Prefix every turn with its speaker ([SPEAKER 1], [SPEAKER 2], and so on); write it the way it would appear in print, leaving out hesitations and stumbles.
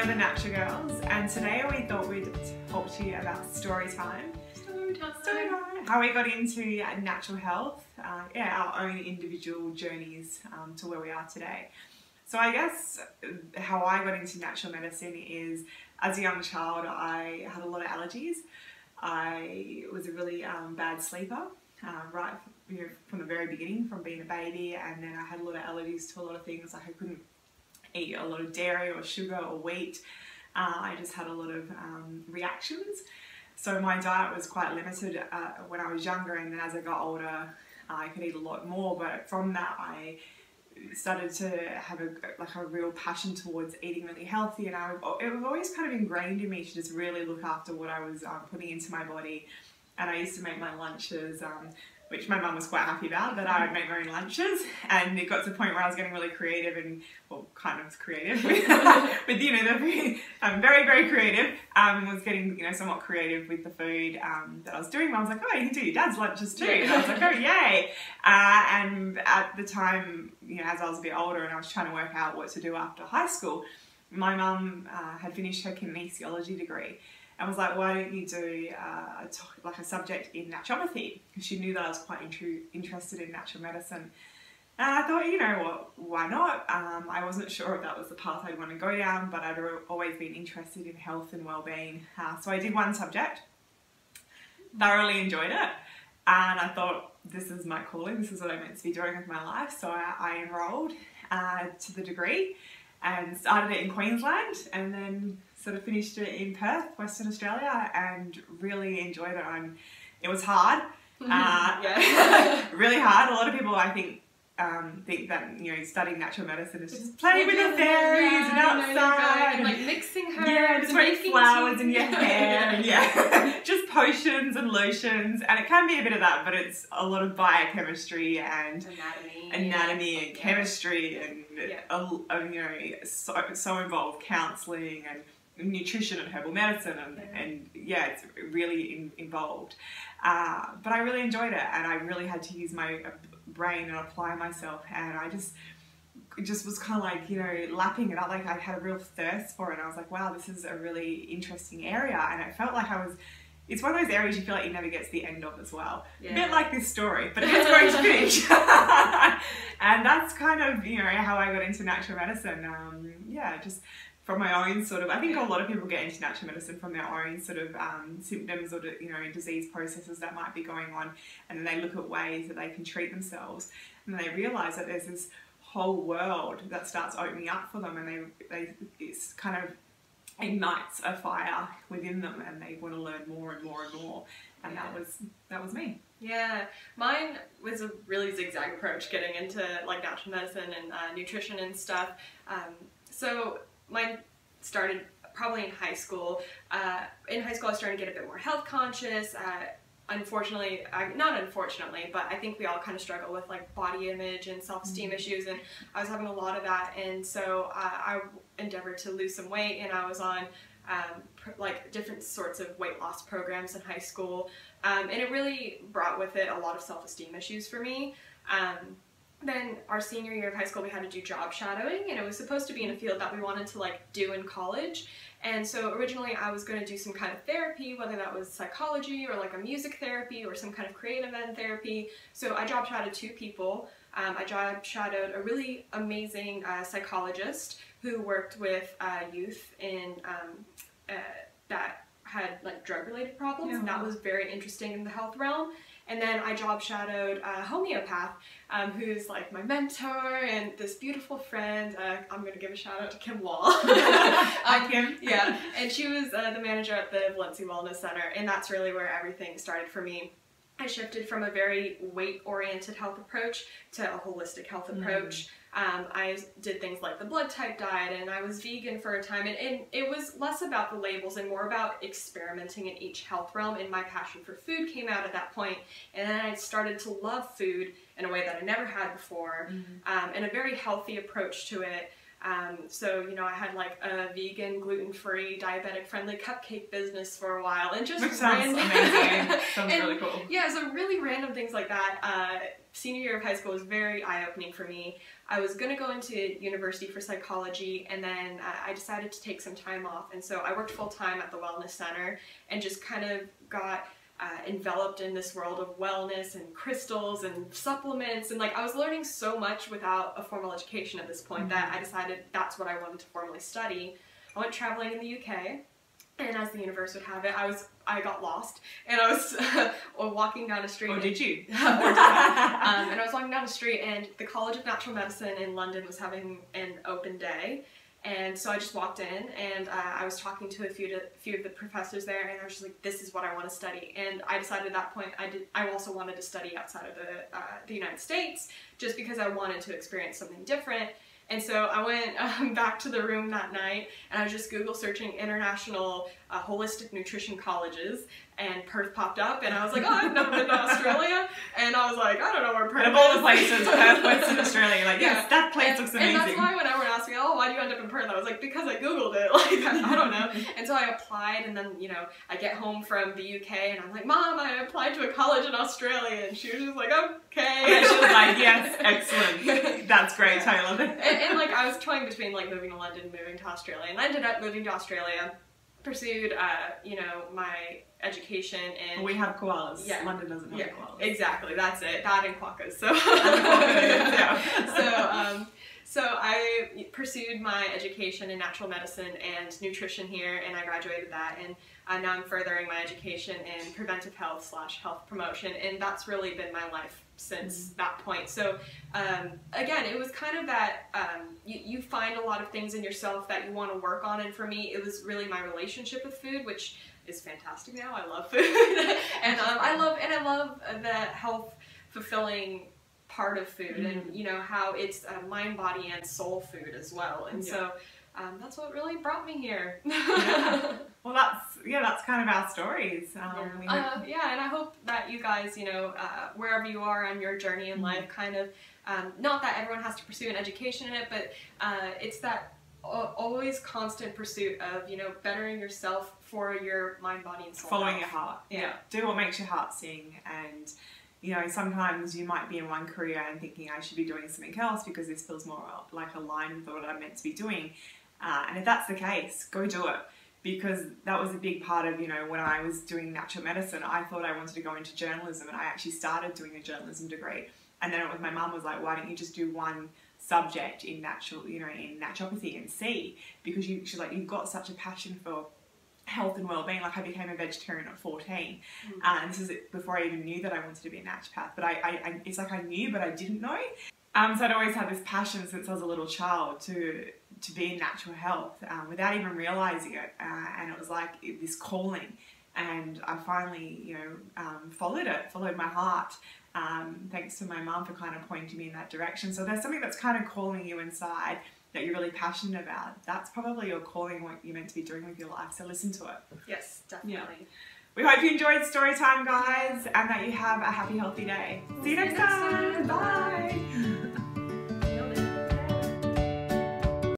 [SPEAKER 1] the Natural Girls, and today we thought we'd talk to you about Storytime. Storytime. How we got into natural health, our own individual journeys to where we are today. So I guess how I got into natural medicine is, as a young child, I had a lot of allergies. I was a really bad sleeper, right from the very beginning, from being a baby, and then I had a lot of allergies to a lot of things. Like I couldn't eat a lot of dairy or sugar or wheat. I just had a lot of reactions. So my diet was quite limited when I was younger, and then as I got older I could eat a lot more. But from that I started to have a real passion towards eating really healthy, and it was always kind of ingrained in me to just really look after what I was putting into my body. And I used to make my lunches, which my mum was quite happy about, that I would make my own lunches, and it got to the point where I was getting really creative, and well, kind of creative with very, very creative, was getting somewhat creative with the food that I was doing. Mum was like, oh, you can do your dad's lunches too, and I was like, oh yay. And at the time, as I was a bit older and I was trying to work out what to do after high school, my mum had finished her kinesiology degree and was like, why don't you do a subject in naturopathy? Because she knew that I was quite interested in natural medicine. And I thought, you know what, why not? I wasn't sure if that was the path I'd want to go down, but I'd always been interested in health and well-being. So I did one subject, thoroughly enjoyed it, and I thought, this is my calling, this is what I'm meant to be doing with my life. So I enrolled to the degree and started it in Queensland, and then sort of finished it in Perth, Western Australia, and really enjoyed it. It was hard, really hard. A lot of people, I think that studying natural medicine is just playing with the fairies and outside,
[SPEAKER 2] and like mixing herbs,
[SPEAKER 1] just putting flowers in your hair, and just potions and lotions, and it can be a bit of that, but it's a lot of biochemistry and anatomy and chemistry and so involved, counselling and nutrition and herbal medicine, and it's really involved. But I really enjoyed it, and I really had to use my brain and apply myself, and I just was kind of like, lapping it up. Like I had a real thirst for it. I was like, wow, this is a really interesting area, and it felt like it's one of those areas you feel like it never gets the end of as well. A bit like this story, but it's going to finish. And that's kind of, how I got into natural medicine. Just from my own sort of, I think a lot of people get into natural medicine from their own sort of symptoms or disease processes that might be going on, and then they look at ways that they can treat themselves, and then they realise that there's this whole world that starts opening up for them, and it's kind of ignites a fire within them, and they want to learn more and more and more. And that was me.
[SPEAKER 2] Yeah, mine was a really zigzag approach getting into like natural medicine and nutrition and stuff. So mine started probably in high school. In high school I was starting to get a bit more health conscious. Unfortunately, not unfortunately, but I think we all kind of struggle with like body image and self-esteem issues, and I was having a lot of that, and so I endeavored to lose some weight, and I was on like different sorts of weight loss programs in high school, and it really brought with it a lot of self-esteem issues for me. Then our senior year of high school we had to do job shadowing, and it was supposed to be in a field that we wanted to like do in college. And so originally I was going to do some kind of therapy, whether that was psychology or like a music therapy or some kind of creative ed therapy. So I job shadowed two people. I job shadowed a really amazing psychologist who worked with youth in that had like drug-related problems, and that was very interesting in the health realm. And then I job shadowed a homeopath who's like my mentor and this beautiful friend. I'm going to give a shout out to Kim Wall.
[SPEAKER 1] Hi Kim.
[SPEAKER 2] Yeah, and she was the manager at the Valencia Wellness Center, and that's really where everything started for me. I shifted from a very weight-oriented health approach to a holistic health approach. I did things like the blood type diet, and I was vegan for a time, and it was less about the labels and more about experimenting in each health realm, and my passion for food came out at that point, and then I started to love food in a way that I never had before, and a very healthy approach to it. So, I had like a vegan, gluten-free, diabetic-friendly cupcake business for a while, and just
[SPEAKER 1] Which sounds amazing. Sounds really cool.
[SPEAKER 2] Yeah, so really random things like that senior year of high school was very eye-opening for me. I was going to go into university for psychology, and then I decided to take some time off, and so I worked full-time at the wellness center and just kind of got enveloped in this world of wellness and crystals and supplements, and like I was learning so much without a formal education at this point that I decided that's what I wanted to formally study. I went traveling in the UK, and as the universe would have it, I got lost, and I was walking down a street.
[SPEAKER 1] Or did you?
[SPEAKER 2] Or did I? And I was walking down the street, and the College of Natural Medicine in London was having an open day. And so I just walked in, and I was talking to a few of the professors there, and I was just like, this is what I want to study. And I decided at that point I also wanted to study outside of the United States, just because I wanted to experience something different. And so I went back to the room that night, and I was just Google searching international holistic nutrition colleges, and Perth popped up, and I was like, oh, I've never been to Australia, and I was like, I don't know where Perth is.
[SPEAKER 1] And of all the places, Perth, Western Australia, like, yes, that place looks amazing.
[SPEAKER 2] And that's why when everyone asked me, oh, why do you end up in Perth? I was like, because I Googled it, like, I don't know. And so I applied, and then, you know, I get home from the UK, and I'm like, Mom, I applied to a college in Australia, and she was just like, okay.
[SPEAKER 1] And she was like, yes, excellent. That's great, Taylor.
[SPEAKER 2] And like, I was toying between like moving to London and moving to Australia, and I ended up moving to Australia, pursued, you know, my education in...
[SPEAKER 1] We have koalas. Yeah. London doesn't have koalas.
[SPEAKER 2] Exactly, that's it. That and quokkas. So, so I pursued my education in natural medicine and nutrition here, and I graduated that, and now I'm furthering my education in preventive health / health promotion, and that's really been my life since that point. So again, it was kind of that you find a lot of things in yourself that you want to work on, and for me it was really my relationship with food, which is fantastic now. I love food and I love the health fulfilling part of food, and you know how it's mind, body, and soul food as well, and so that's what really brought me here.
[SPEAKER 1] Well, that's kind of our stories.
[SPEAKER 2] And I hope that you guys, you know, wherever you are on your journey in life, kind of, not that everyone has to pursue an education in it, but it's that always constant pursuit of, you know, bettering yourself for your mind, body, and soul.
[SPEAKER 1] Following your heart. Yeah. Do what makes your heart sing, and you know, sometimes you might be in one career and thinking I should be doing something else because this feels more like aligned with what I'm meant to be doing. And if that's the case, go do it. Because that was a big part of, you know, when I was doing natural medicine, I thought I wanted to go into journalism, and I actually started doing a journalism degree. And then my mum was like, why don't you just do one subject in in naturopathy and see? Because she's like, you've got such a passion for health and well-being. Like, I became a vegetarian at 14, and this is before I even knew that I wanted to be a naturopath. But it's like I knew, but I didn't know. So I'd always had this passion since I was a little child to be in natural health without even realising it, and it was like this calling, and I finally, you know, followed my heart, thanks to my mum for kind of pointing me in that direction. So there's something that's kind of calling you inside that you're really passionate about. That's probably your calling, what you're meant to be doing with your life, so listen to it.
[SPEAKER 2] Yes, definitely.
[SPEAKER 1] Yeah. We hope you enjoyed Storytime, guys, and that you have a happy, healthy day. See you next time. Bye.